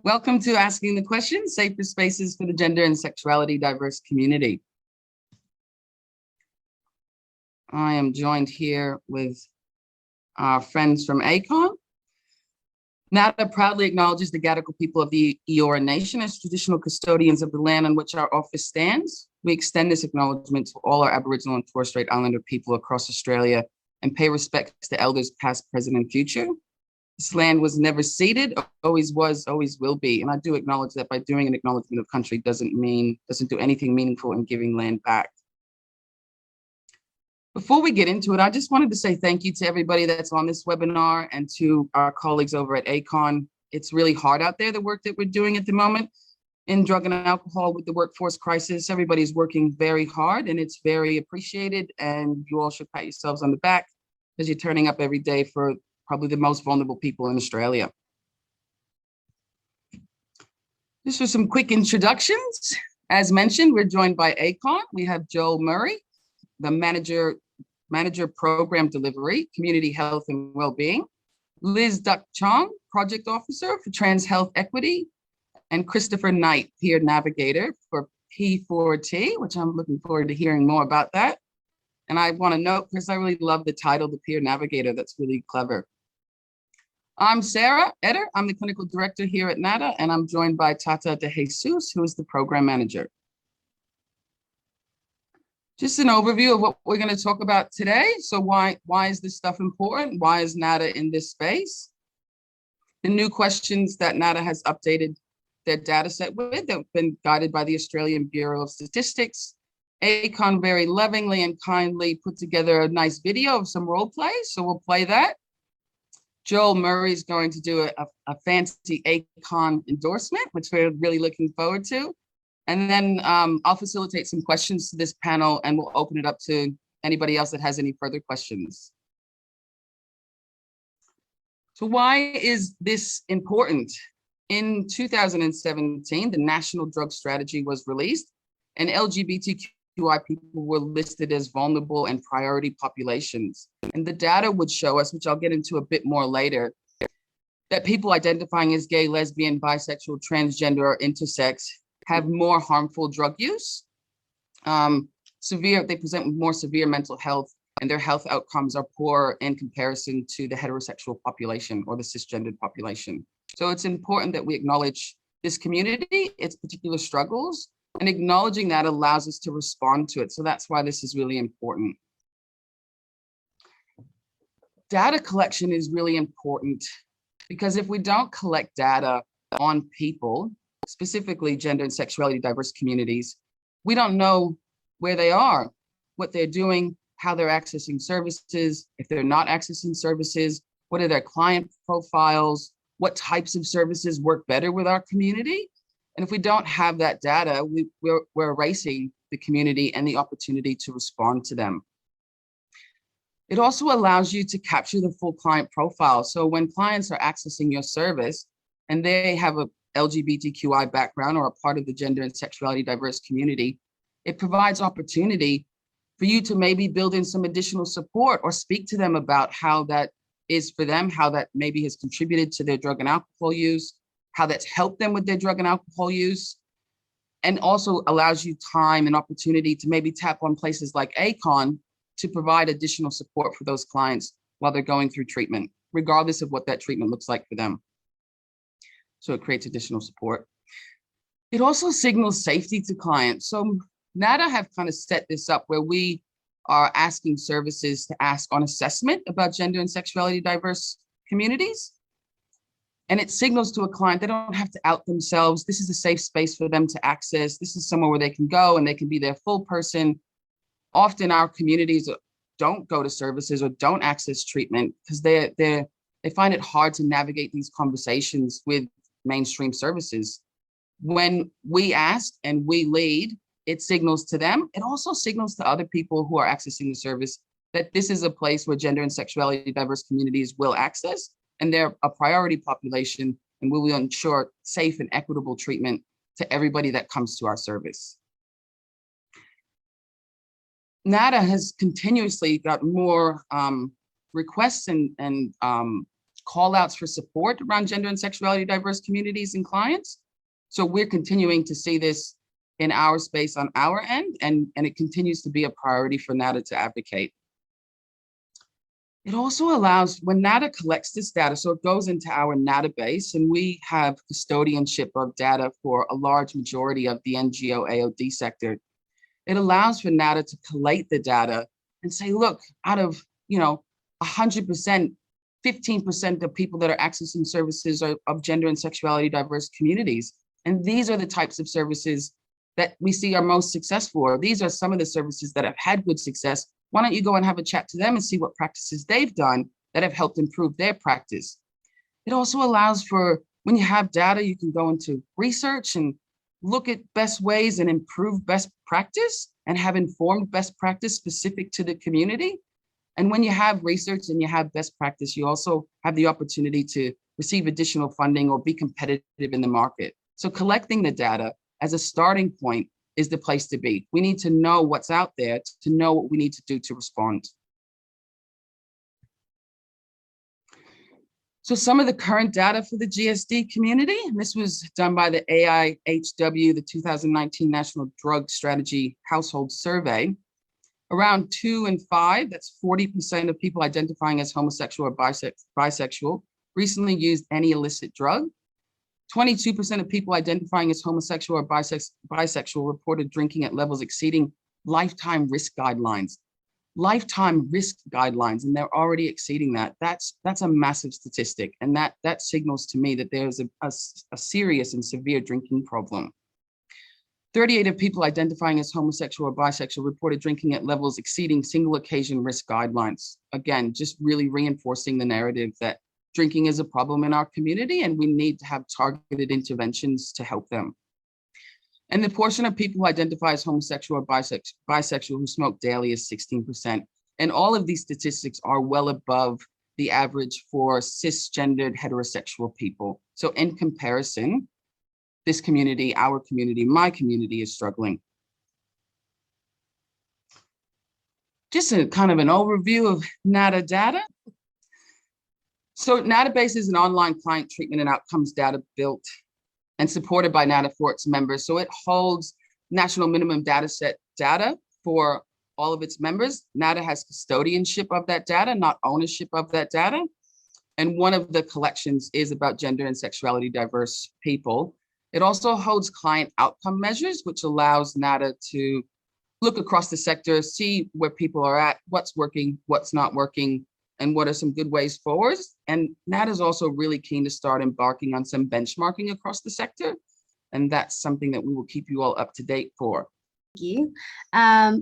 Welcome to Asking the Question, Safer Spaces for the Gender and Sexuality Diverse Community. I am joined here with our friends from ACON. NADA proudly acknowledges the Gadigal people of the Eora Nation as traditional custodians of the land on which our office stands. We extend this acknowledgement to all our Aboriginal and Torres Strait Islander people across Australia and pay respects to elders past, present, and future. This land was never ceded, always was, always will be. And I do acknowledge that by doing an acknowledgement of country doesn't do anything meaningful in giving land back. Before we get into it, I just wanted to say thank you to everybody that's on this webinar and to our colleagues over at ACON. It's really hard out there, the work that we're doing at the moment in drug and alcohol with the workforce crisis. Everybody's working very hard and it's very appreciated, and you all should pat yourselves on the back because you're turning up every day for probably the most vulnerable people in Australia. Just for some quick introductions. As mentioned, we're joined by ACON. We have Joel Murray, the manager program delivery, community health and well-being. Liz Duck Chong, project officer for trans health equity, and Christopher Knight, peer navigator for P4T, which I'm looking forward to hearing more about that. And I want to note, because I really love the title, the peer navigator, that's really clever. I'm Sarah Eder. I'm the clinical director here at NADA, and I'm joined by Tata De Jesus, who is the program manager. Just an overview of what we're going to talk about today. So why is this stuff important? Why is NADA in this space? The new questions that NADA has updated their data set with that have been guided by the Australian Bureau of Statistics. ACON very lovingly and kindly put together a nice video of some role play, so we'll play that. Joel Murray is going to do a fancy ACON endorsement, which we're really looking forward to. And then I'll facilitate some questions to this panel and we'll open it up to anybody else that has any further questions. So why is this important? In 2017, the National Drug Strategy was released and LGBTQI people were listed as vulnerable and priority populations. And the data would show us, which I'll get into a bit more later, that people identifying as gay, lesbian, bisexual, transgender, or intersex have more harmful drug use. They present with more severe mental health, and their health outcomes are poor in comparison to the heterosexual population or the cisgendered population. So it's important that we acknowledge this community, its particular struggles, and acknowledging that allows us to respond to it. So that's why this is really important. Data collection is really important because if we don't collect data on people, specifically gender and sexuality diverse communities, we don't know where they are, what they're doing, how they're accessing services, if they're not accessing services, what are their client profiles, what types of services work better with our community. And if we don't have that data, we're erasing the community and the opportunity to respond to them. It also allows you to capture the full client profile. So when clients are accessing your service and they have a LGBTQI background or a part of the gender and sexuality diverse community, it provides opportunity for you to maybe build in some additional support or speak to them about how that is for them, how that maybe has contributed to their drug and alcohol use, how that's helped them with their drug and alcohol use, and also allows you time and opportunity to maybe tap on places like ACON to provide additional support for those clients while they're going through treatment, regardless of what that treatment looks like for them. So it creates additional support. It also signals safety to clients. So NADA have kind of set this up where we are asking services to ask on assessment about gender and sexuality diverse communities. And it signals to a client they don't have to out themselves. This is a safe space for them to access. This is somewhere where they can go and they can be their full person. Often our communities don't go to services or don't access treatment because they find it hard to navigate these conversations with mainstream services. When we ask and we lead, it signals to them. It also signals to other people who are accessing the service that this is a place where gender and sexuality diverse communities will access, and they're a priority population, and we will ensure safe and equitable treatment to everybody that comes to our service. NADA has continuously got more requests and call outs for support around gender and sexuality diverse communities and clients. So we're continuing to see this in our space on our end, and it continues to be a priority for NADA to advocate. It also allows, when NADA collects this data, so it goes into our NADABase, and we have custodianship of data for a large majority of the NGO AOD sector. It allows for NADA to collate the data and say, look, out of 100%, 15% of people that are accessing services are of gender and sexuality diverse communities. And these are the types of services that we see are most successful, or these are some of the services that have had good success. Why don't you go and have a chat to them and see what practices they've done that have helped improve their practice? It also allows for, when you have data, you can go into research and look at best ways and improve best practice and have informed best practice specific to the community. And when you have research and you have best practice, you also have the opportunity to receive additional funding or be competitive in the market. So collecting the data as a starting point is the place to be. We need to know what's out there to know what we need to do to respond. So some of the current data for the G&SD community, and this was done by the AIHW, the 2019 National Drug Strategy Household Survey. Around 2 in 5, that's 40% of people identifying as homosexual or bisexual, recently used any illicit drug. 22% of people identifying as homosexual or bisexual reported drinking at levels exceeding lifetime risk guidelines. Lifetime risk guidelines, and they're already exceeding that. That's a massive statistic, and that signals to me that there's a serious and severe drinking problem. 38% of people identifying as homosexual or bisexual reported drinking at levels exceeding single occasion risk guidelines. Again, just really reinforcing the narrative that drinking is a problem in our community and we need to have targeted interventions to help them. And the portion of people who identify as homosexual or bisexual who smoke daily is 16%. And all of these statistics are well above the average for cisgendered heterosexual people. So in comparison, this community, our community, my community is struggling. Just a kind of an overview of NADA data. So NADABase is an online client treatment and outcomes data built and supported by NADA for its members. So it holds national minimum data set data for all of its members. NADA has custodianship of that data, not ownership of that data. And one of the collections is about gender and sexuality diverse people. It also holds client outcome measures, which allows NADA to look across the sector, see where people are at, what's working, what's not working, and what are some good ways forward. And NADA is also really keen to start embarking on some benchmarking across the sector. And that's something that we will keep you all up to date for. Thank you.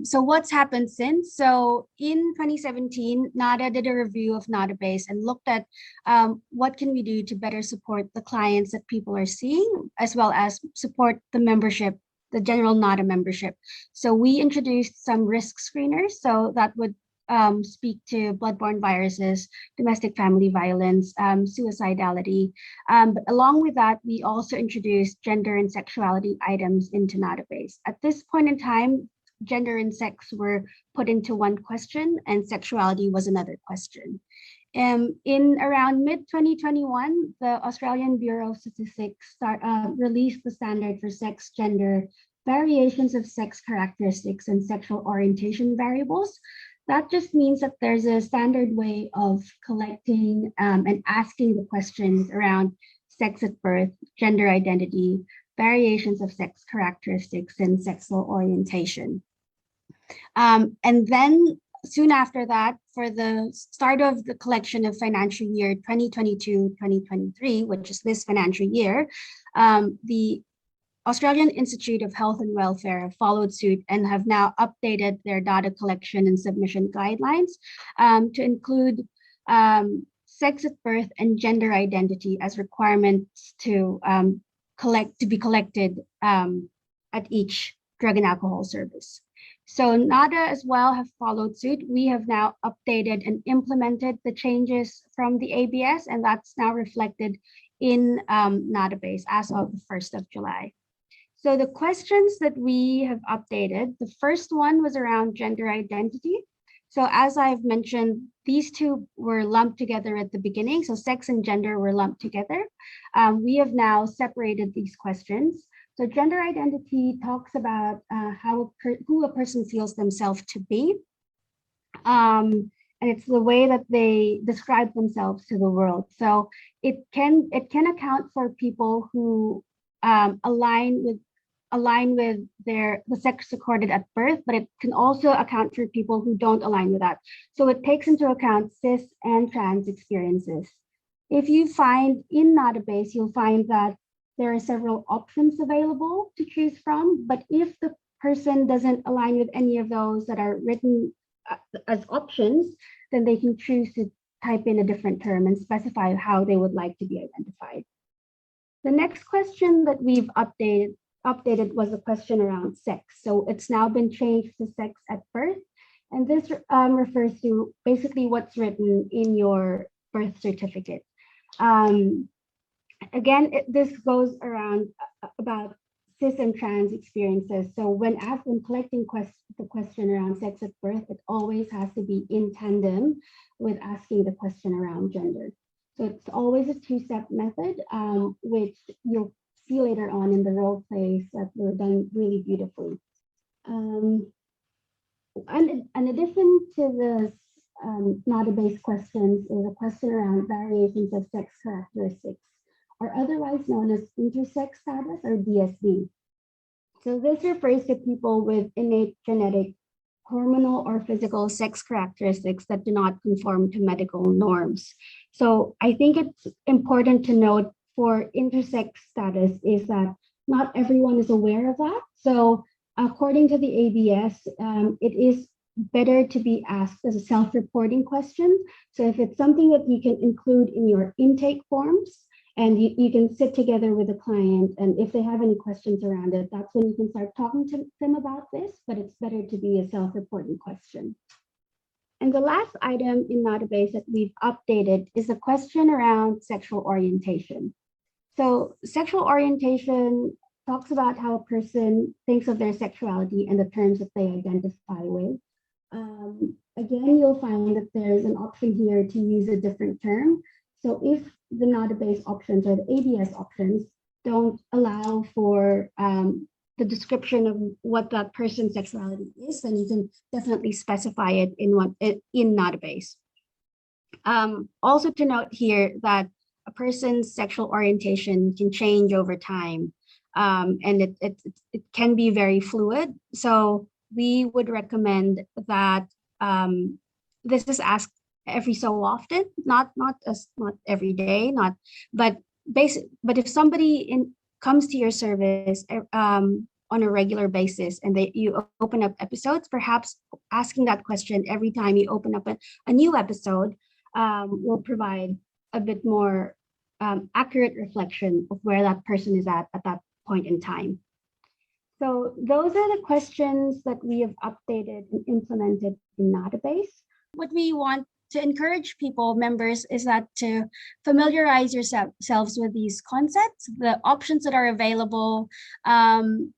So what's happened since? So in 2017, NADA did a review of NADABase and looked at what can we do to better support the clients that people are seeing, as well as support the membership, the general NADA membership. So we introduced some risk screeners. So that would speak to bloodborne viruses, domestic family violence, suicidality. But along with that, we also introduced gender and sexuality items into NADABase. At this point in time, gender and sex were put into one question and sexuality was another question. In around mid-2021, the Australian Bureau of Statistics released the standard for sex, gender, variations of sex characteristics, and sexual orientation variables. That just means that there's a standard way of collecting and asking the questions around sex at birth, gender identity, variations of sex characteristics, and sexual orientation. And then soon after that, for the start of the collection of financial year 2022-2023, which is this financial year, the Australian Institute of Health and Welfare have followed suit and have now updated their data collection and submission guidelines to include sex at birth and gender identity as requirements to be collected at each drug and alcohol service. So NADA as well have followed suit. We have now updated and implemented the changes from the ABS, and that's now reflected in NADABase as of the 1st of July. So the questions that we have updated, the first one was around gender identity. So as I've mentioned, these two were lumped together at the beginning. So sex and gender were lumped together. We have now separated these questions. So gender identity talks about who a person feels themselves to be. And it's the way that they describe themselves to the world. So it can account for people who align with the sex recorded at birth, but it can also account for people who don't align with that. So it takes into account cis and trans experiences. If you find in NADABase, you'll find that there are several options available to choose from, but if the person doesn't align with any of those that are written as options, then they can choose to type in a different term and specify how they would like to be identified. The next question that we've updated was a question around sex. So it's now been changed to sex at birth. And this refers to basically what's written in your birth certificate. Again, this goes around about cis and trans experiences. So when collecting the question around sex at birth, it always has to be in tandem with asking the question around gender. So it's always a two-step method, which you'll see later on in the role plays that were done really beautifully. And in addition to the NADABase questions is a question around variations of sex characteristics, or otherwise known as intersex status or DSD. So this refers to people with innate genetic, hormonal or physical sex characteristics that do not conform to medical norms. So I think it's important to note for intersex status is that not everyone is aware of that. So according to the ABS, it is better to be asked as a self-reporting question. So if it's something that you can include in your intake forms, and you can sit together with a client, and if they have any questions around it, that's when you can start talking to them about this, but it's better to be a self-reporting question. And the last item in NADABase that we've updated is a question around sexual orientation. So sexual orientation talks about how a person thinks of their sexuality and the terms that they identify with. Again, you'll find that there's an option here to use a different term. So if the NADABase options or the ABS options don't allow for the description of what that person's sexuality is, then you can definitely specify it in NADABase. Also to note here that a person's sexual orientation can change over time, and it can be very fluid. So we would recommend that this is asked every so often, not every day, but if somebody comes to your service on a regular basis and you open up episodes, perhaps asking that question every time you open up a new episode will provide a bit more accurate reflection of where that person is at that point in time. So those are the questions that we have updated and implemented in NADABase. What we want to encourage members, is that to familiarize yourselves with these concepts, the options that are available, and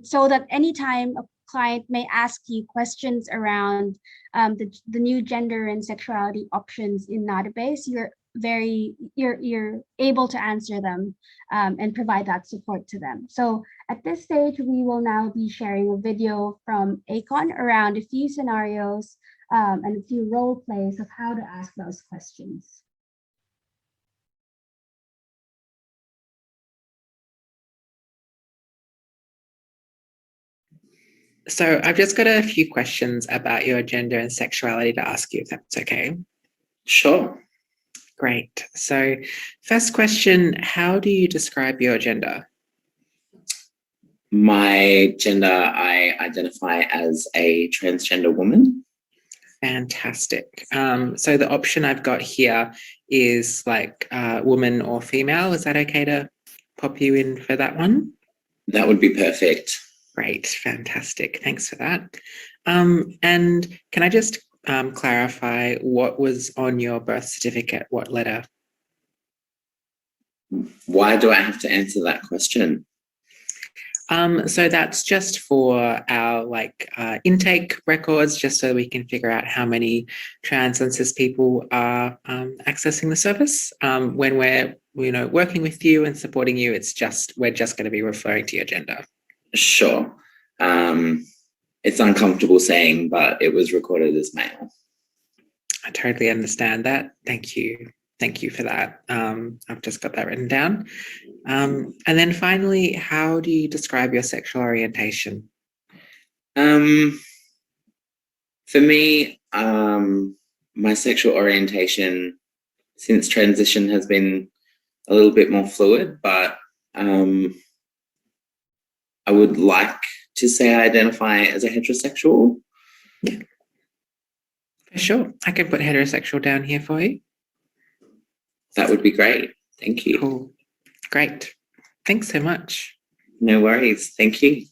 so that anytime a client may ask you questions around the new gender and sexuality options in NADABase, you're able to answer them and provide that support to them. So at this stage, we will now be sharing a video from ACON around a few scenarios and a few role plays of how to ask those questions. So I've just got a few questions about your gender and sexuality to ask you, if that's okay. Sure. Great. So first question, how do you describe your gender? My gender, I identify as a transgender woman. Fantastic. So the option I've got here is like woman or female. Is that okay to pop you in for that one? That would be perfect. Great. Fantastic. Thanks for that. And can I just clarify what was on your birth certificate? What letter? Why do I have to answer that question? So that's just for our intake records, just so we can figure out how many trans and cis people are accessing the service. When we're working with you and supporting you, we're just going to be referring to your gender. Sure. It's uncomfortable saying, but it was recorded as male. I totally understand that. Thank you. Thank you for that. I've just got that written down. And then finally, how do you describe your sexual orientation? For me, my sexual orientation since transition has been a little bit more fluid, but I would like to say I identify as a heterosexual. Yeah. For sure. I can put heterosexual down here for you. That would be great. Thank you. Cool. Great. Thanks so much. No worries. Thank you.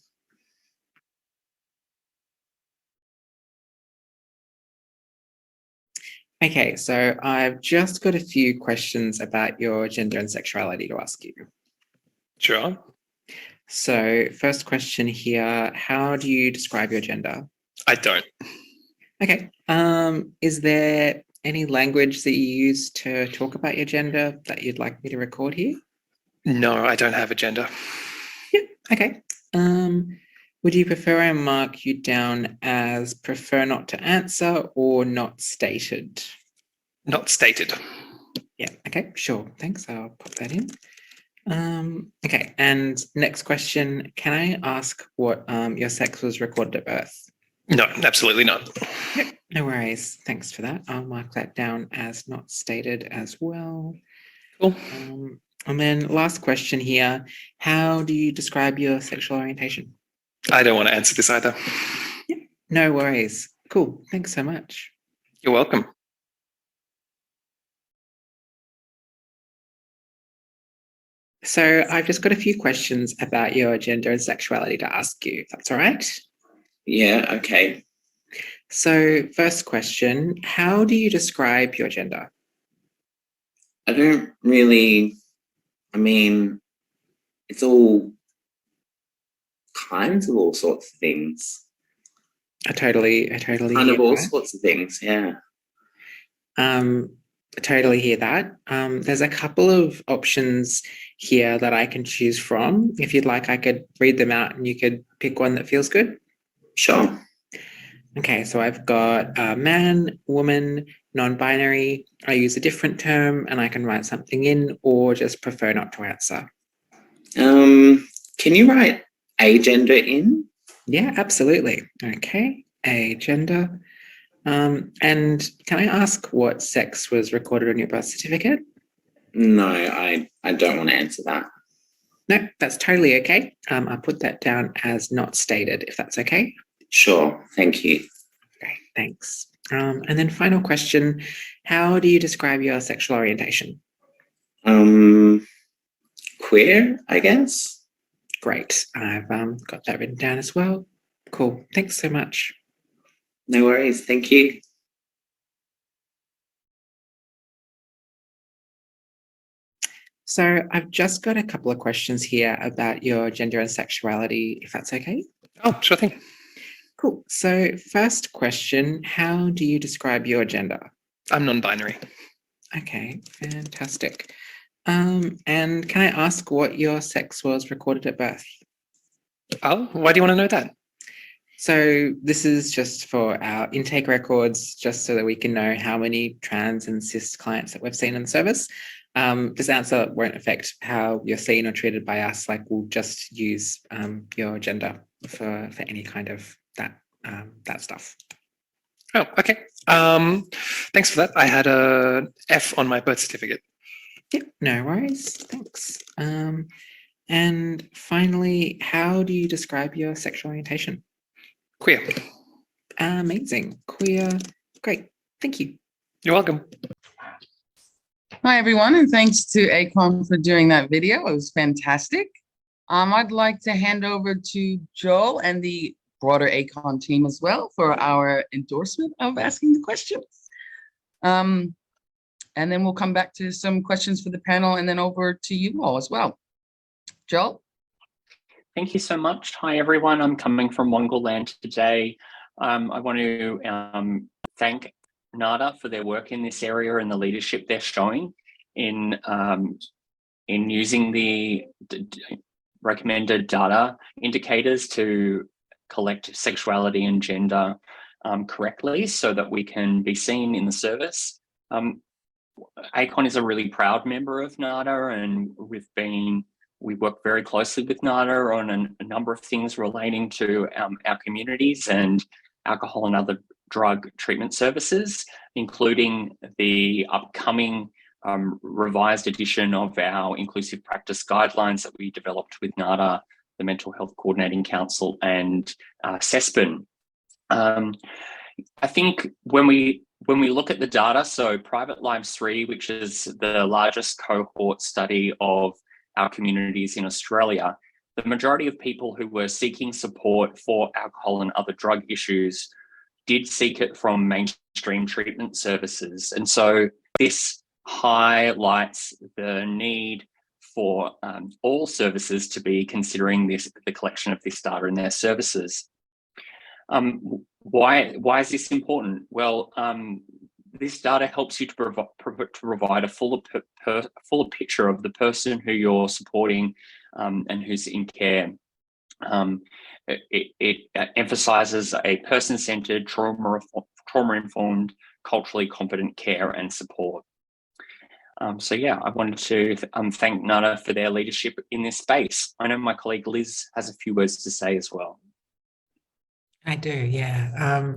Okay, so I've just got a few questions about your gender and sexuality to ask you. Sure. So first question here, how do you describe your gender? I don't. Okay. Is there any language that you use to talk about your gender that you'd like me to record here? No, I don't have a gender. Yeah. Okay. Would you prefer I mark you down as prefer not to answer or not stated? Not stated. Yeah. Okay. Sure. Thanks. I'll pop that in. Okay. And next question, can I ask what your sex was recorded at birth? No, absolutely not. Yep, no worries. Thanks for that. I'll mark that down as not stated as well. Cool. And then last question here, how do you describe your sexual orientation? I don't want to answer this either. Yep, no worries. Cool. Thanks so much. You're welcome. So I've just got a few questions about your gender and sexuality to ask you, if that's all right. Yeah, okay. So first question, how do you describe your gender? I don't really, it's all kinds of all sorts of things. I totally Kind hear of all that. sorts of things, yeah. I totally hear that. There's a couple of options here that I can choose from. If you'd like, I could read them out and you could pick one that feels good. Sure. Okay, so I've got man, woman, non-binary. I use a different term and I can write something in or just prefer not to answer. Can you write agender in? Yeah, absolutely. Okay, agender. And can I ask what sex was recorded on your birth certificate? No, I don't want to answer that. No, that's totally okay. I'll put that down as not stated, if that's okay. Sure, thank you. Great, thanks. And then final question, how do you describe your sexual orientation? Queer, I guess. Great, I've got that written down as well. Cool, thanks so much. No worries, thank you. So I've just got a couple of questions here about your gender and sexuality, if that's okay. Oh, sure thing. Cool. So first question, how do you describe your gender? I'm non-binary. Okay, fantastic. And can I ask what your sex was recorded at birth? Oh, why do you want to know that? So this is just for our intake records, just so that we can know how many trans and cis clients that we've seen in the service. This answer won't affect how you're seen or treated by us. Like we'll just use your gender for any kind of that stuff. Oh, okay. Thanks for that. I had a F on my birth certificate. Yep, no worries. Thanks. And finally, how do you describe your sexual orientation? Queer. Amazing. Queer. Great. Thank you. You're welcome. Hi, everyone, and thanks to ACON for doing that video. It was fantastic. I'd like to hand over to Joel and the broader ACON team as well for our endorsement of asking the questions. And then we'll come back to some questions for the panel and then over to you all as well. Joel? Thank you so much. Hi, everyone. I'm coming from Wongal land today. I want to thank NADA for their work in this area and the leadership they're showing in using the recommended data indicators to collect sexuality and gender correctly so that we can be seen in the service. ACON is a really proud member of NADA, and we work very closely with NADA on a number of things relating to our communities and alcohol and other drug treatment services, including the upcoming revised edition of our inclusive practice guidelines that we developed with NADA, the Mental Health Coordinating Council, and CESPN. I think when we look at the data, so Private Lives 3, which is the largest cohort study of our communities in Australia, the majority of people who were seeking support for alcohol and other drug issues did seek it from mainstream treatment services. And so this highlights the need for all services to be considering the collection of this data in their services. Why is this important? Well, this data helps you to provide a fuller picture of the person who you're supporting and who's in care. It emphasises a person-centred, trauma-informed, culturally competent care and support. So yeah, I wanted to thank NADA for their leadership in this space. I know my colleague Liz has a few words to say as well. I do, yeah.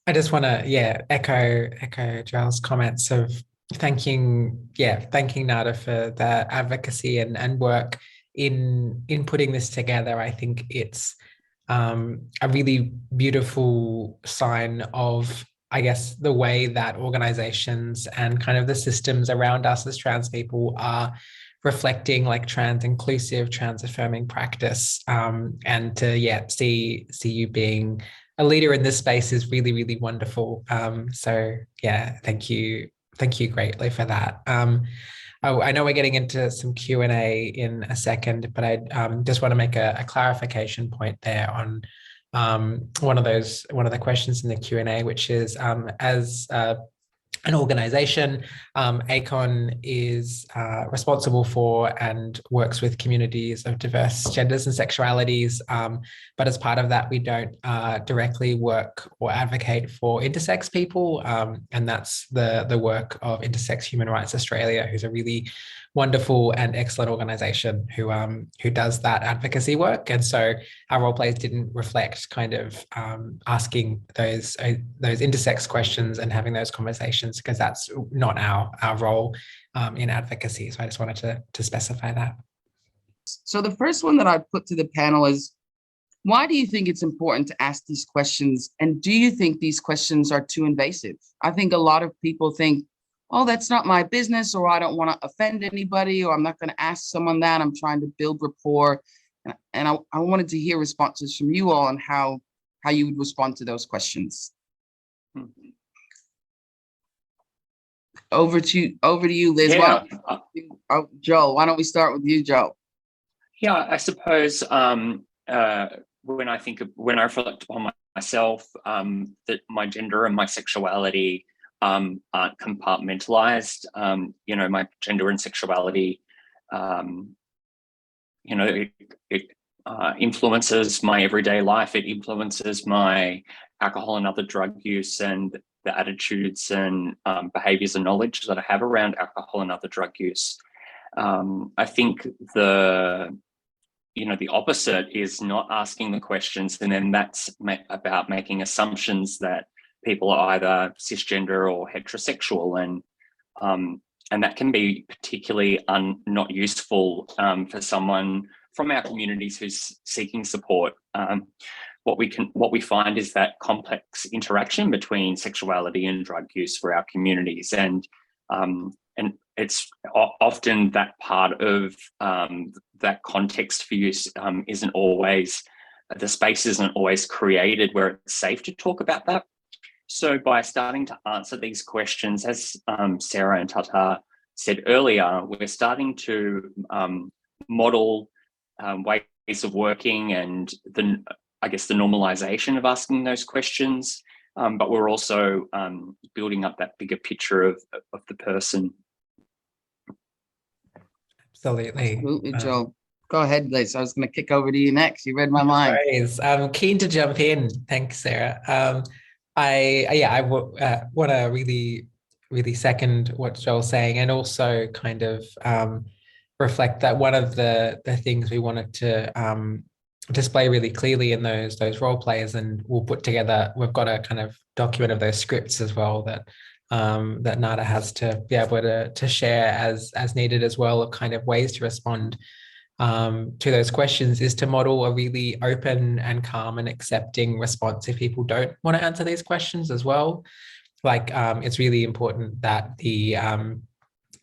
I just want to, echo Giles' comments of thanking NADA for their advocacy and work in putting this together. I think it's a really beautiful sign of, I guess, the way that organizations and kind of the systems around us as trans people are reflecting like trans inclusive, trans affirming practice, and to see you being a leader in this space is really, really wonderful. So yeah, thank you greatly for that. I know we're getting into some Q&A in a second, but I just want to make a clarification point there on one of the questions in the Q&A, which is as an organization, ACON is responsible for and works with communities of diverse genders and sexualities. But as part of that, we don't directly work or advocate for intersex people. And that's the work of Intersex Human Rights Australia, who's a really wonderful and excellent organization who does that advocacy work. And so our role plays didn't reflect kind of asking those intersex questions and having those conversations, because that's not our role in advocacy. So I just wanted to specify that. So the first one that I put to the panel is, why do you think it's important to ask these questions? And do you think these questions are too invasive? I think a lot of people think, oh, that's not my business, or I don't want to offend anybody, or I'm not going to ask someone that. I'm trying to build rapport. And I wanted to hear responses from you all on how you would respond to those questions. Over to you, Liz. Yeah. Joel, why don't we start with you, Joel? Yeah, I suppose when I reflect upon myself, that my gender and my sexuality aren't compartmentalized. My gender and sexuality, it influences my everyday life. It influences my alcohol and other drug use and the attitudes and behaviors and knowledge that I have around alcohol and other drug use. I think the opposite is not asking the questions, and then that's about making assumptions that people are either cisgender or heterosexual, and that can be particularly not useful for someone from our communities who's seeking support. What we find is that complex interaction between sexuality and drug use for our communities, and it's often that part of that context for use isn't always, the space isn't always created where it's safe to talk about that. So by starting to answer these questions, as Sarah and Tata said earlier, we're starting to model ways of working and I guess the normalization of asking those questions. But we're also building up that bigger picture of the person. Absolutely. Absolutely, Joel. Go ahead, Liz. I was going to kick over to you next. You read my mind. I'm keen to jump in. Thanks, Sarah. I want to really second what Joel's saying, and also kind of reflect that one of the things we wanted to display really clearly in those role players, and we'll put together, we've got a kind of document of those scripts as well that that NADA has to be able to share as needed as well, of kind of ways to respond to those questions, is to model a really open and calm and accepting response if people don't want to answer these questions as well. Like it's really important that the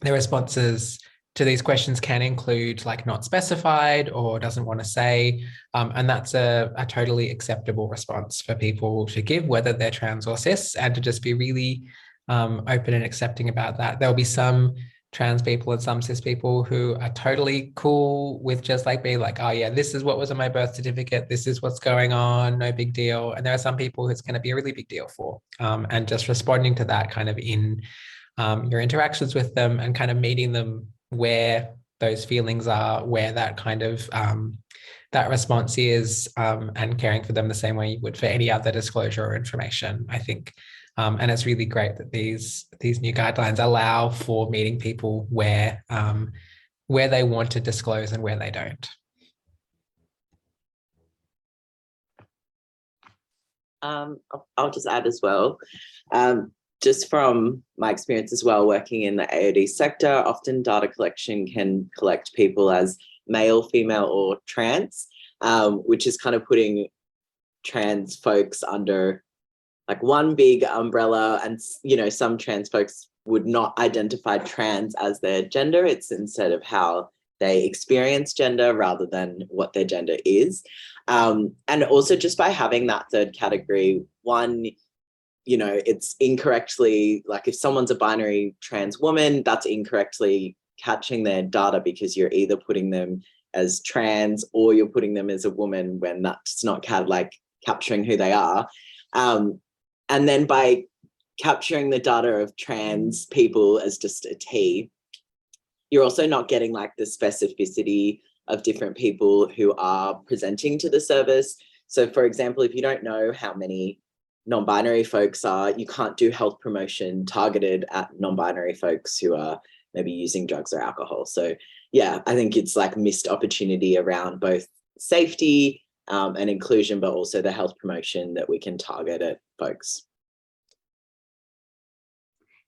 responses to these questions can include like not specified or doesn't want to say, and that's a totally acceptable response for people to give, whether they're trans or cis, and to just be really open and accepting about that. There'll be some trans people and some cis people who are totally cool with just like being like, oh yeah, this is what was on my birth certificate, this is what's going on, no big deal. And there are some people who it's going to be a really big deal for, and just responding to that kind of in your interactions with them, and kind of meeting them where those feelings are, where that kind of that response is, and caring for them the same way you would for any other disclosure or information, I think. And it's really great that these new guidelines allow for meeting people where they want to disclose and where they don't. I'll just add as well. Just from my experience as well, working in the AOD sector, often data collection can collect people as male, female, or trans, which is kind of putting trans folks under like one big umbrella. And, you know, some trans folks would not identify trans as their gender. It's instead of how they experience gender rather than what their gender is. And also just by having that third category, one, you know, it's incorrectly, like if someone's a binary trans woman, that's incorrectly catching their data because you're either putting them as trans or you're putting them as a woman when that's not capturing who they are. And then by capturing the data of trans people as just a T, you're also not getting like the specificity of different people who are presenting to the service. So for example, if you don't know how many non-binary folks are, you can't do health promotion targeted at non-binary folks who are maybe using drugs or alcohol. So yeah, I think it's like missed opportunity around both safety and inclusion, but also the health promotion that we can target at folks.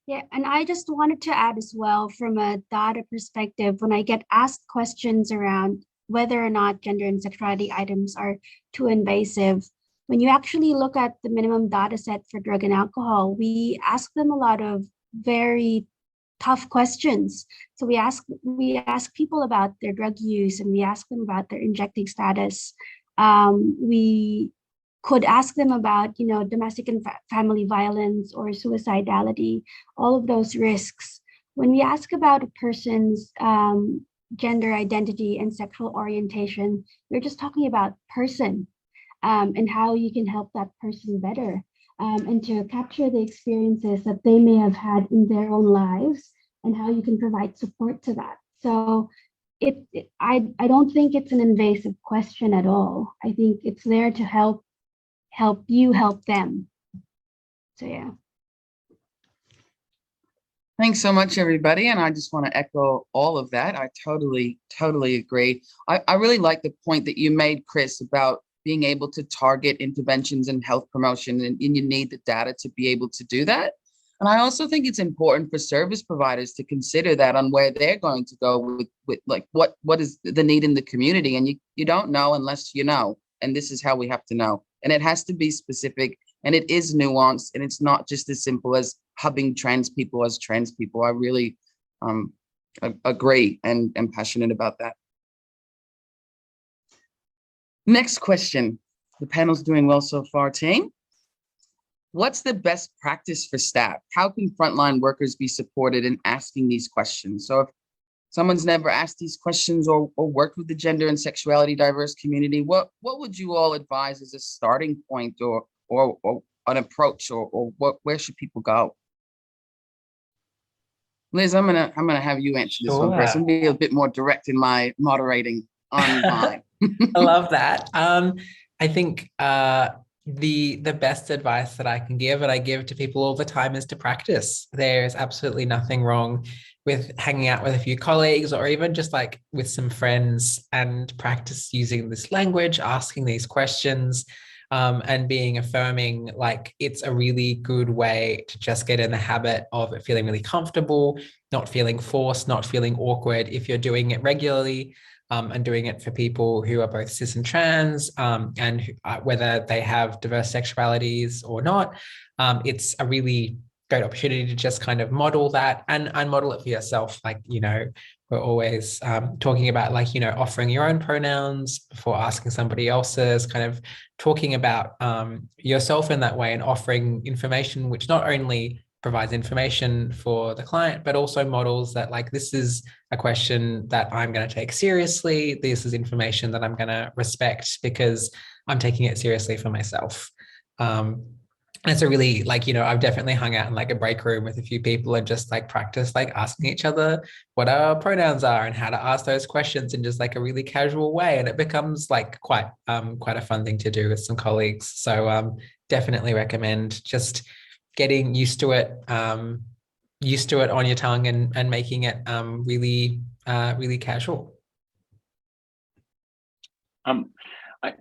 Yeah, and I just wanted to add as well, from a data perspective, when I get asked questions around whether or not gender and sexuality items are too invasive, when you actually look at the minimum data set for drug and alcohol, we ask them a lot of very tough questions. So we ask people about their drug use, and we ask them about their injecting status. We could ask them about, you know, domestic and family violence or suicidality, all of those risks. When we ask about a person's gender identity and sexual orientation, we're just talking about person, and how you can help that person better, and to capture the experiences that they may have had in their own lives, and how you can provide support to that. So I don't think it's an invasive question at all. I think it's there to help you help them. So yeah. Thanks so much, everybody. And I just want to echo all of that. I totally agree. I really like the point that you made, Chris, about being able to target interventions and health promotion, and you need the data to be able to do that. And I also think it's important for service providers to consider that on where they're going to go with like what is the need in the community. And you don't know unless you know. And this is how we have to know. And it has to be specific, and it is nuanced, and it's not just as simple as hubbing trans people as trans people. I really agree and am passionate about that. Next question. The panel's doing well so far, team. What's the best practice for staff? How can frontline workers be supported in asking these questions? So someone's never asked these questions or worked with the gender and sexuality diverse community, what would you all advise as a starting point or an approach, or where should people go? Liz, I'm gonna have you answer this one first. Sure. I'm gonna be a bit more direct in my moderating on mine. I love that. I think the best advice that I can give, and I give to people all the time, is to practice. There's absolutely nothing wrong with hanging out with a few colleagues or even just like with some friends and practice using this language, asking these questions, and being affirming. Like, it's a really good way to just get in the habit of feeling really comfortable, not feeling forced, not feeling awkward if you're doing it regularly. And doing it for people who are both cis and trans, and whether they have diverse sexualities or not. It's a really great opportunity to just kind of model that and model it for yourself. Like, we're always talking about, like, offering your own pronouns before asking somebody else's, kind of talking about yourself in that way and offering information which not only provides information for the client, but also models that, like, this is a question that I'm going to take seriously. This is information that I'm going to respect because I'm taking it seriously for myself. And it's a really, like, I've definitely hung out in like a break room with a few people and just like practice like asking each other what our pronouns are and how to ask those questions in just like a really casual way. And it becomes like quite a fun thing to do with some colleagues. So definitely recommend just getting used to it on your tongue and making it really casual.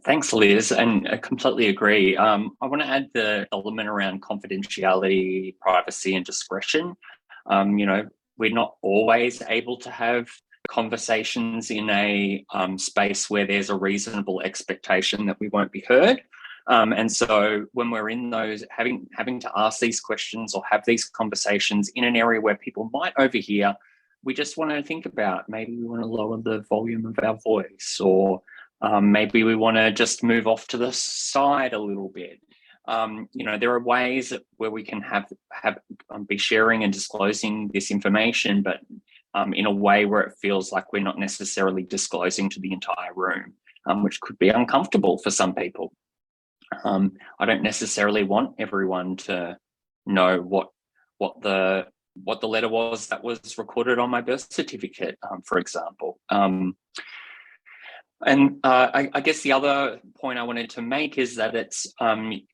Thanks, Liz, and I completely agree. I want to add the element around confidentiality, privacy, and discretion. We're not always able to have conversations in a space where there's a reasonable expectation that we won't be heard. And so when we're in those, having to ask these questions or have these conversations in an area where people might overhear, we just want to think about, maybe we want to lower the volume of our voice, or maybe we want to just move off to the side a little bit. There are ways where we can be sharing and disclosing this information, but in a way where it feels like we're not necessarily disclosing to the entire room, which could be uncomfortable for some people. I don't necessarily want everyone to know what the letter was that was recorded on my birth certificate, for example. I guess the other point I wanted to make is that it's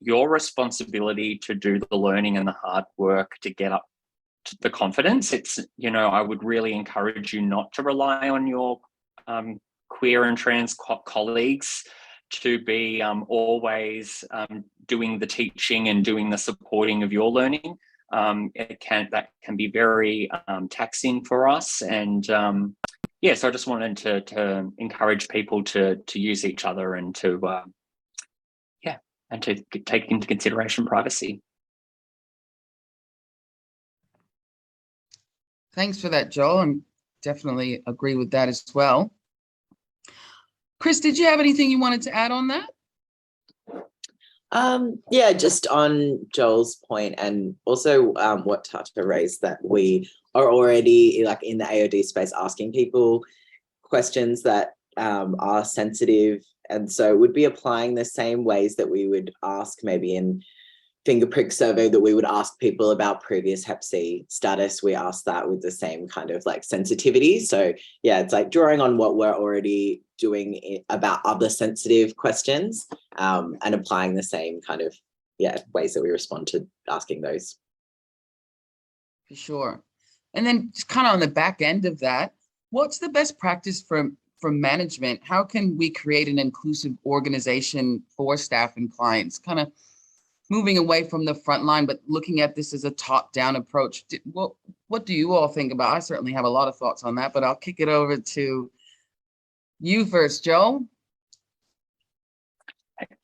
your responsibility to do the learning and the hard work to get up to the confidence. It's, I would really encourage you not to rely on your queer and trans colleagues to be always doing the teaching and doing the supporting of your learning. That can be very taxing for us. And so I just wanted to encourage people to use each other and to take into consideration privacy. Thanks for that, Joel. I definitely agree with that as well. Chris, did you have anything you wanted to add on that? Just on Joel's point, and also what Tata raised, that we are already, like, in the AOD space, asking people questions that are sensitive, and so would be applying the same ways that we would ask maybe in finger prick survey that we would ask people about previous Hep C status. We ask that with the same kind of like sensitivity. So yeah, it's like drawing on what we're already doing about other sensitive questions, and applying the same kind of ways that we respond to asking those. For sure. And then just kind of on the back end of that, what's the best practice from management? How can we create an inclusive organization for staff and clients? Kind of moving away from the front line, but looking at this as a top-down approach. What do you all think about? I certainly have a lot of thoughts on that, but I'll kick it over to you first, Joel.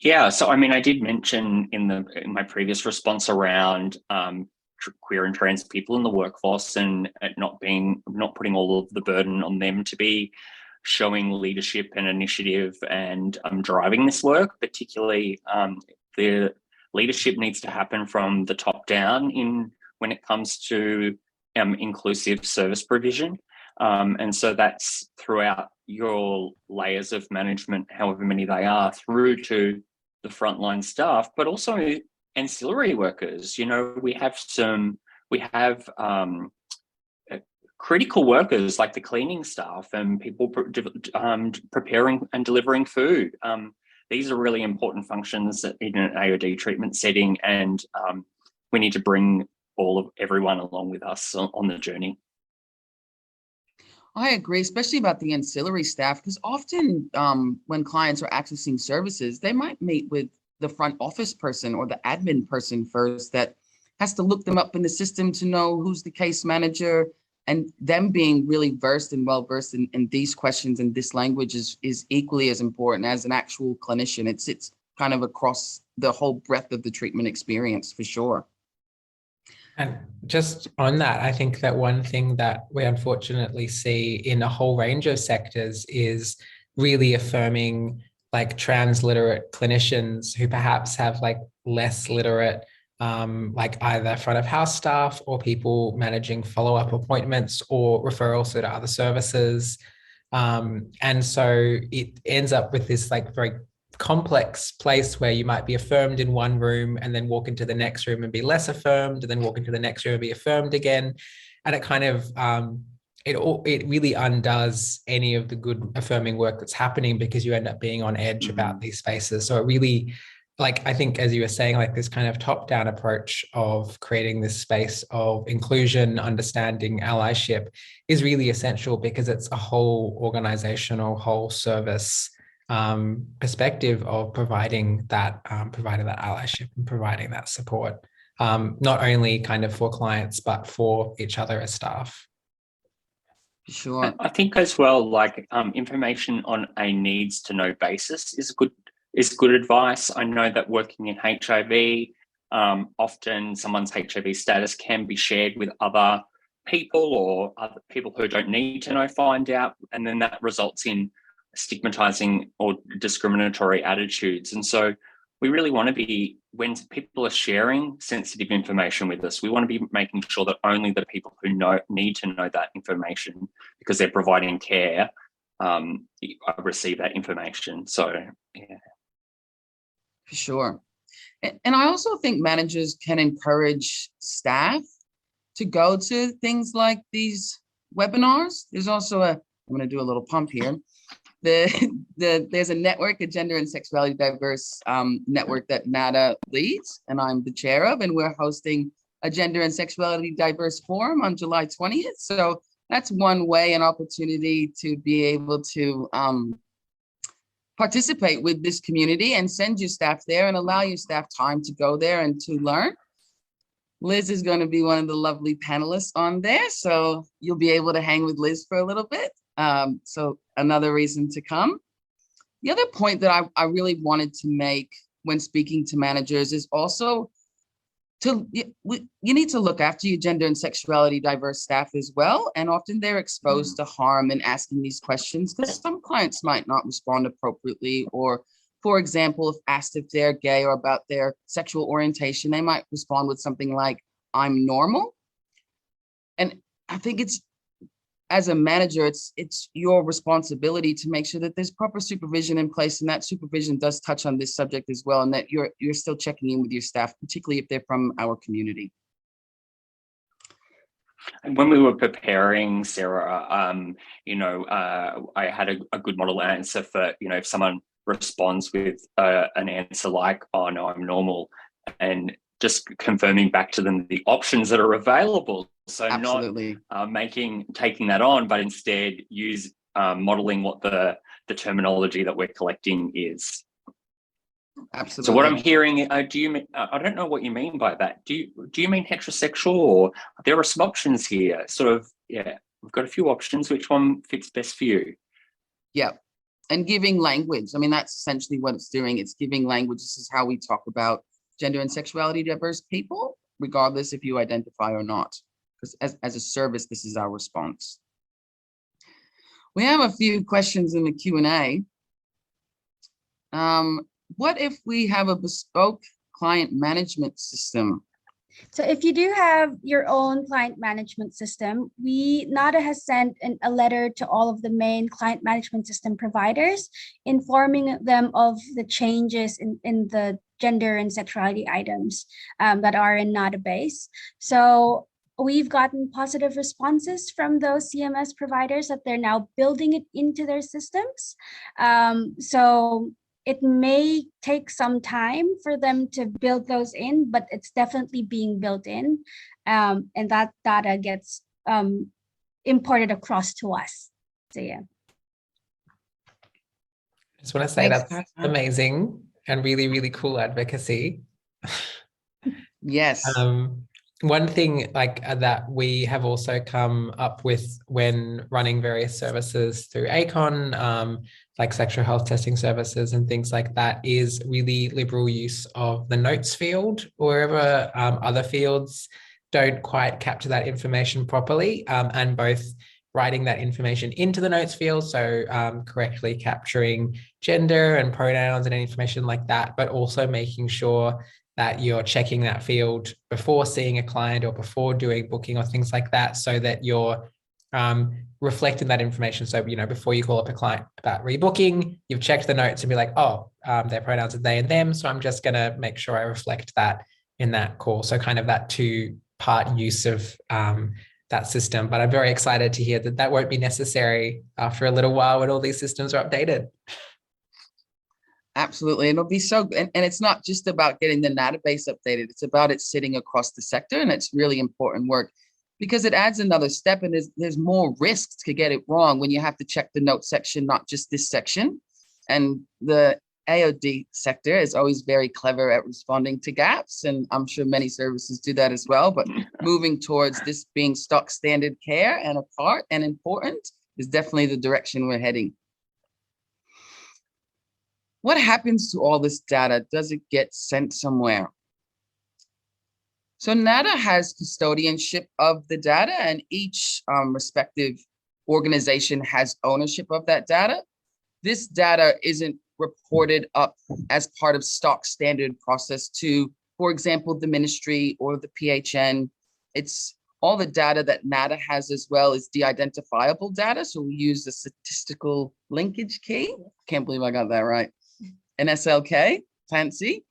Yeah, so I mean, I did mention in my previous response around queer and trans people in the workforce, and not putting all of the burden on them to be showing leadership and initiative and driving this work. Particularly, the leadership needs to happen from the top down when it comes to inclusive service provision. And so that's throughout your layers of management, however many they are, through to the frontline staff, but also ancillary workers. You know, we have critical workers like the cleaning staff and people preparing and delivering food. These are really important functions in an AOD treatment setting, and we need to bring everyone along with us on the journey. I agree, especially about the ancillary staff, because often when clients are accessing services, they might meet with the front office person or the admin person first that has to look them up in the system to know who's the case manager, and them being really versed and well-versed in these questions and this language is equally as important as an actual clinician. It's kind of across the whole breadth of the treatment experience for sure. And just on that, I think that one thing that we unfortunately see in a whole range of sectors is really affirming like transliterate clinicians who perhaps have like less literate like either front of house staff or people managing follow-up appointments or referrals to other services. And so it ends up with this like very complex place where you might be affirmed in one room and then walk into the next room and be less affirmed, and then walk into the next room and be affirmed again. And it kind of, it really undoes any of the good affirming work that's happening, because you end up being on edge about these spaces. So it really, like, I think, as you were saying, like this kind of top-down approach of creating this space of inclusion, understanding, allyship is really essential, because it's a whole organizational, whole service perspective of providing that allyship and providing that support, not only kind of for clients, but for each other as staff. Sure. I think as well, like information on a needs to know basis is good advice. I know that working in HIV, often someone's HIV status can be shared with other people, or other people who don't need to know find out, and then that results in stigmatizing or discriminatory attitudes. And so we really want to be, when people are sharing sensitive information with us, we want to be making sure that only the people who need to know that information, because they're providing care, receive that information. So yeah. For sure. And I also think managers can encourage staff to go to things like these webinars. There's also I'm going to do a little pump here. There's a network, a gender and sexuality diverse network that NADA leads, and I'm the chair of, and we're hosting a gender and sexuality diverse forum on July 20th. So that's one way, an opportunity to be able to participate with this community and send your staff there and allow your staff time to go there and to learn. Liz is going to be one of the lovely panelists on there, so you'll be able to hang with Liz for a little bit. So another reason to come. The other point that I really wanted to make when speaking to managers is also you need to look after your gender and sexuality diverse staff as well. And often they're exposed to harm in asking these questions, because some clients might not respond appropriately, or for example, if asked if they're gay or about their sexual orientation, they might respond with something like, "I'm normal." And I think it's, as a manager, it's your responsibility to make sure that there's proper supervision in place, and that supervision does touch on this subject as well, and that you're still checking in with your staff, particularly if they're from our community. And when we were preparing, Sarah, I had a good model answer for, if someone responds with an answer like, "Oh no, I'm normal," and just confirming back to them the options that are available. So Absolutely. Not taking that on, but instead modeling what the terminology that we're collecting is. Absolutely. So what I'm hearing, do you mean, I don't know what you mean by that. Do you mean heterosexual, or there are some options here? Sort of, yeah, we've got a few options. Which one fits best for you? Yeah. And giving language. I mean, that's essentially what it's doing. It's giving language. This is how we talk about gender and sexuality diverse people, regardless if you identify or not. Because as a service, this is our response. We have a few questions in the Q&A. What if we have a bespoke client management system? So if you do have your own client management system, NADA has sent a letter to all of the main client management system providers, informing them of the changes in the gender and sexuality items that are in NADABase. So we've gotten positive responses from those CMS providers that they're now building it into their systems. So it may take some time for them to build those in, but it's definitely being built in. And that data gets imported across to us. So yeah. I just want to say Thanks, that's Tara. amazing and really, really cool advocacy. Yes. One thing that we have also come up with when running various services through ACON, like sexual health testing services and things like that, is really liberal use of the notes field, wherever other fields don't quite capture that information properly, and both writing that information into the notes field, so correctly capturing gender and pronouns and information like that, but also making sure that you're checking that field before seeing a client or before doing booking or things like that, so that you're reflecting that information. So, before you call up a client about rebooking, you've checked the notes and be like, oh, their pronouns are they and them. So I'm just going to make sure I reflect that in that call. So kind of that two-part use of that system. But I'm very excited to hear that that won't be necessary after a little while when all these systems are updated. Absolutely. And it'll be so, and it's not just about getting the NADABase updated. It's about it sitting across the sector. And it's really important work because it adds another step, and there's more risks to get it wrong when you have to check the note section, not just this section. And the AOD sector is always very clever at responding to gaps. And I'm sure many services do that as well. But moving towards this being stock standard care and a part and important is definitely the direction we're heading. What happens to all this data? Does it get sent somewhere? So NADA has custodianship of the data, and each respective organization has ownership of that data. This data isn't reported up as part of stock standard process to, for example, the ministry or the PHN. It's all the data that NADA has as well is de-identifiable data. So we use the statistical linkage key. Can't believe I got that right. NSLK, fancy.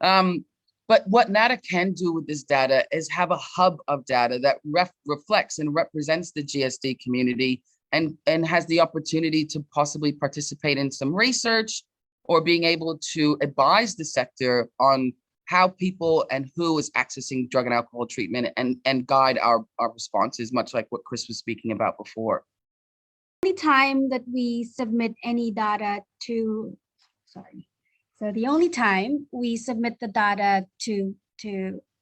But what NADA can do with this data is have a hub of data that reflects and represents the G&SD community and has the opportunity to possibly participate in some research or being able to advise the sector on how people and who is accessing drug and alcohol treatment and guide our responses, much like what Chris was speaking about before. Any time that we submit any data to, So the only time we submit the data to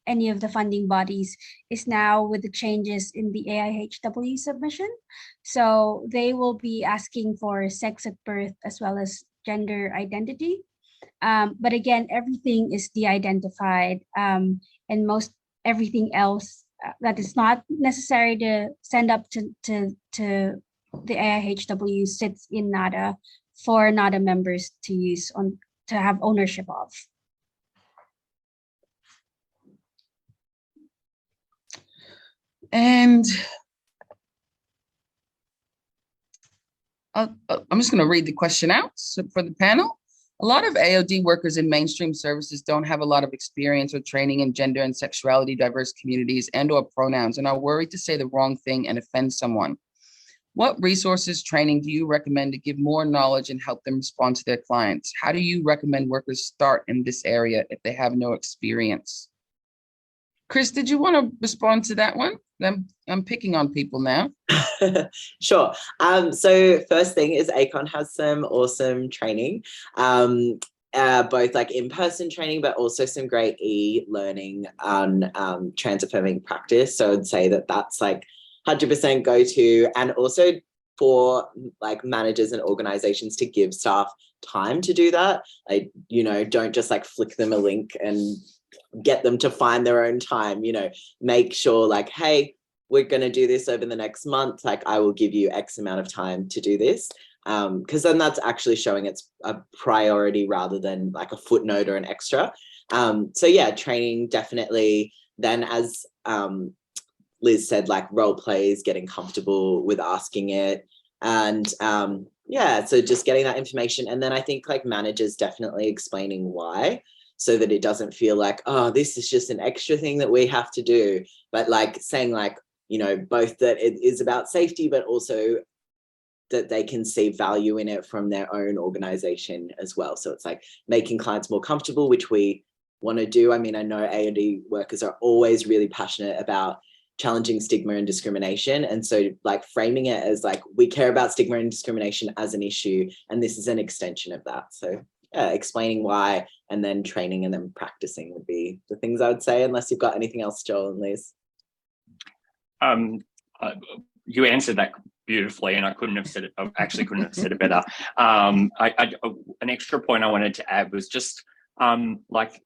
any of the funding bodies is now with the changes in the AIHW submission. So they will be asking for sex at birth as well as gender identity. But again, everything is de-identified, and everything else that is not necessary to send up to the AIHW sits in NADA for NADA members to use to have ownership of. And I'm just going to read the question out for the panel. A lot of AOD workers in mainstream services don't have a lot of experience or training in gender and sexuality diverse communities and/or pronouns and are worried to say the wrong thing and offend someone. What resources, training do you recommend to give more knowledge and help them respond to their clients? How do you recommend workers start in this area if they have no experience? Chris, did you want to respond to that one? I'm picking on people now. Sure. So first thing is ACON has some awesome training, both like in-person training, but also some great e-learning on trans-affirming practice. So I'd say that that's like 100% go to, and also for like managers and organizations to give staff time to do that. Like, don't just like flick them a link and get them to find their own time, make sure like, hey, we're going to do this over the next month. Like I will give you X amount of time to do this. Because then that's actually showing it's a priority rather than like a footnote or an extra. So yeah, training definitely. then as Liz said, like role plays, getting comfortable with asking it. And yeah, so just getting that information. And then I think like managers definitely explaining why, so that it doesn't feel like, oh, this is just an extra thing that we have to do. But like saying like, you know, both that it is about safety, but also that they can see value in it from their own organization as well. So it's like making clients more comfortable, which we want to do. I mean, I know A&D workers are always really passionate about challenging stigma and discrimination. And so like framing it as like, we care about stigma and discrimination as an issue, and this is an extension of that. So yeah, explaining why, and then training and then practicing would be the things I would say, unless you've got anything else, Joel and Liz. You answered that beautifully, and I couldn't have said it. I actually couldn't have said it better. An extra point I wanted to add was just like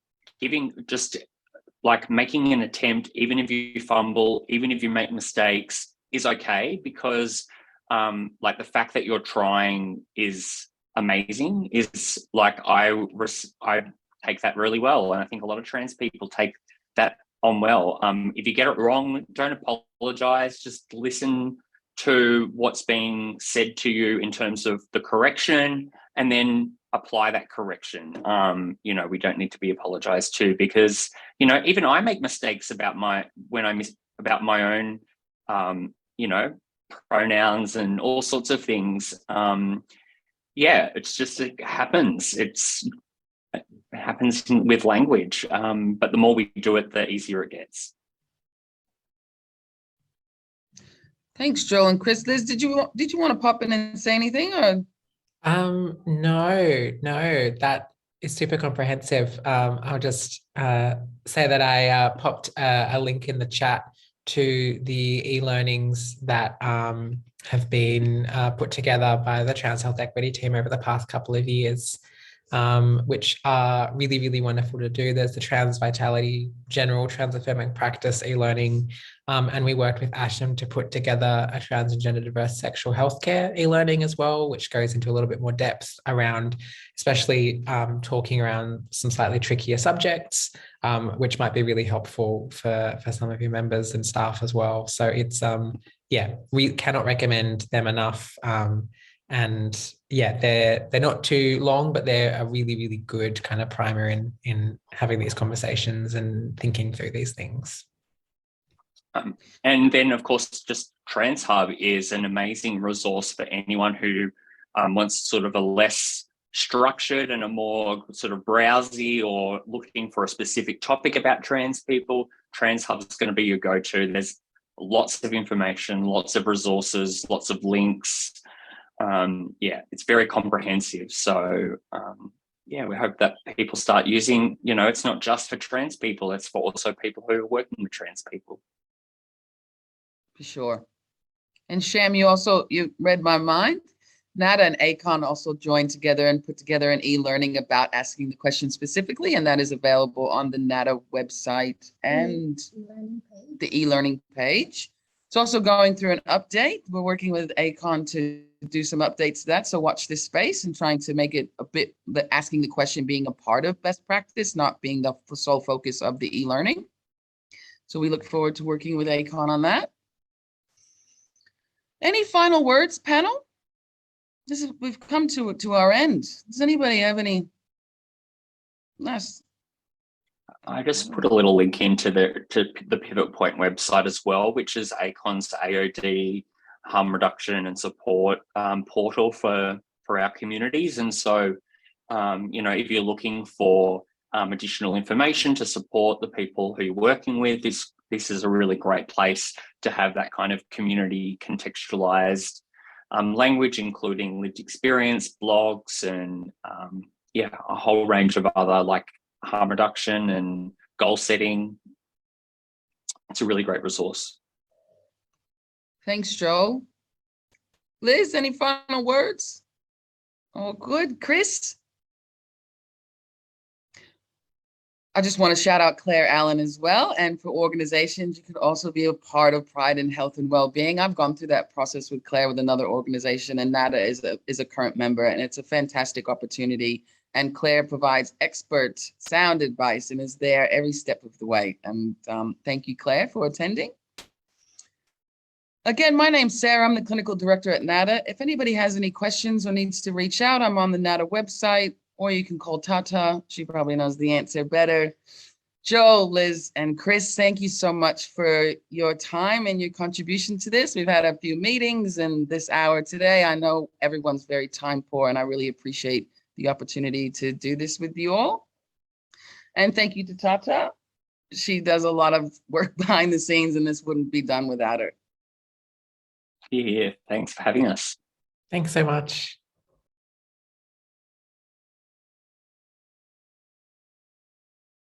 making an attempt, even if you fumble, even if you make mistakes, is okay, because like the fact that you're trying is amazing. Is like I take that really well, and I think a lot of trans people take that on well. If you get it wrong, don't apologize. Just listen to what's being said to you in terms of the correction, and then apply that correction. You know, we don't need to be apologized to, because, you know, even I make mistakes about my own, you know, pronouns and all sorts of things. Yeah, it's just, it happens. It happens with language, but the more we do it, the easier it gets. Thanks, Joel and Chris. Liz, did you want to pop in and say anything? Or No, that is super comprehensive. I'll just say that I popped a link in the chat to the e-learnings that have been put together by the Trans Health Equity team over the past couple of years, which are really, really wonderful to do. There's the Trans Vitality General Trans Affirming Practice e-learning, and we worked with Asham to put together a trans and gender diverse sexual healthcare e-learning as well, which goes into a little bit more depth around, especially talking around some slightly trickier subjects, which might be really helpful for some of your members and staff as well. So it's, yeah, we cannot recommend them enough. And yeah, they're not too long, but they're a really, really good kind of primer in having these conversations and thinking through these things. And then, of course, just Trans Hub is an amazing resource for anyone who wants sort of a less structured and a more sort of browsy, or looking for a specific topic about trans people. Trans Hub is going to be your go-to. There's lots of information, lots of resources, lots of links. Yeah, it's very comprehensive. So yeah, we hope that people start using, you know, it's not just for trans people, it's for also people who are working with trans people. for sure. And Sham, you read my mind. NADA and ACON also joined together and put together an e-learning about asking the question specifically, and that is available on the NADA website and the e-learning page. It's also going through an update. We're working with ACON to do some updates to that. So watch this space and trying to make it a bit, asking the question being a part of best practice, not being the sole focus of the e-learning. So we look forward to working with ACON on that. Any final words, panel? We've come to our end. Does anybody have any last? I just put a little link into the Pivot Point website as well, which is ACON's AOD harm reduction and support portal for our communities. And so, you know, if you're looking for additional information to support the people who you're working with, this is a really great place to have that kind of community contextualized language, including lived experience, blogs, and yeah, a whole range of other like harm reduction and goal setting. It's a really great resource. Thanks, Joel. Liz, any final words? All good. Chris? I just want to shout out Claire Allen as well. And for organizations, you could also be a part of Pride in Health and Wellbeing. I've gone through that process with Claire with another organization, and NADA is a current member, and it's a fantastic opportunity And Claire provides expert sound advice and is there every step of the way. And thank you, Claire, for attending. Again, my name's Sarah. I'm the clinical director at NADA. If anybody has any questions or needs to reach out, I'm on the NADA website, or you can call Tata. She probably knows the answer better. Joe, Liz, and Chris, thank you so much for your time and your contribution to this. We've had a few meetings and this hour today. I know everyone's very time poor, and I really appreciate the opportunity to do this with you all. And thank you to Tata. She does a lot of work behind the scenes, and this wouldn't be done without her. Yeah, thanks for having us. Thanks so much.